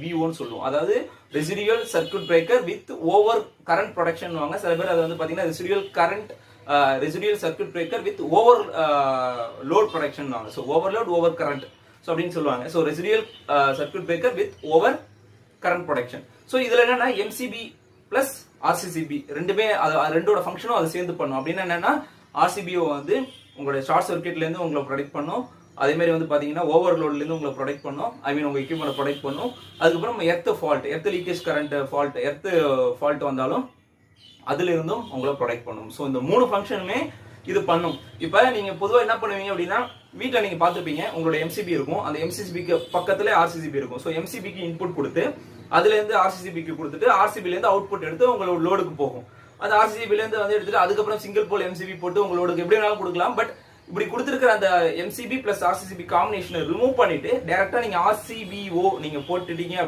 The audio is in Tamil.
விஓன்னு சொல்லுவோம். அதாவது residual circuit breaker with over current protection வாங்க. சில பேர் அதை வந்து பாத்தீங்கன்னா residual circuit breaker with over load protection வாங்க. So overload over current so அப்படின்னு சொல்லுவாங்க. So residual circuit breaker with over current protection. So இதுல என்னன்னா எம்சிபி பிளஸ் ஆர்சிசிபி ரெண்டுமே ரெண்டோட ஃபங்க்ஷனும் அதை சேர்ந்து பண்ணும். அப்படின்னு என்னன்னா ஆர்சிபிஓ வந்து உங்களுடைய ஷார்ட் சர்க்யூட்ல இருந்து உங்களை ப்ரொடெக்ட் பண்ணும். அதே மாதிரி வந்து பாத்தீங்கன்னா ஓவர்லோட்ல இருந்து உங்களை ப்ரொடெக்ட் பண்ணும். ஐ மீன் உங்க எக்யூப்மெண்ட் ப்ரொடெக்ட் பண்ணும். அதுக்கப்புறம் எர்த் லீக்கேஜ் கரண்ட் ஃபால்ட் வந்தாலும் அதுல இருந்தும் உங்களை ப்ரொடெக்ட் பண்ணும். ஸோ இந்த 3 ஃபங்க்ஷனுமே இது பண்ணும். இப்ப நீங்க பொதுவாக என்ன பண்ணுவீங்க அப்படின்னா வீட்டில் நீங்க பார்த்துருப்பீங்க உங்களோட எம்சிபி இருக்கும். அந்த எம்சிபிக்கு பக்கத்துல ஆர்சிசிபி இருக்கும். ஸோ எம்சிபிக்கு இன்புட் கொடுத்து அதுல இருந்து ஆர்சிசிபிக்கு கொடுத்துட்டு ஆர்சிபில இருந்து அவுட்புட் எடுத்து உங்களோட லோடுக்கு போகும். அந்த ஆர்சிசிபில இருந்து வந்து எடுத்துட்டு அதுக்கப்புறம் சிங்கிள் போல் எம்சிபி போட்டு உங்களோட எப்படி வேணாலும் கொடுக்கலாம். பட் இப்படி கொடுத்துருக்கிற அந்த எம்சிபி பிளஸ் ஆர்சிசிபி காம்பினேஷனை ரிமூவ் பண்ணிட்டு டைரக்டா நீங்க ஆர்சிபிஓ நீங்க போட்டுட்டீங்க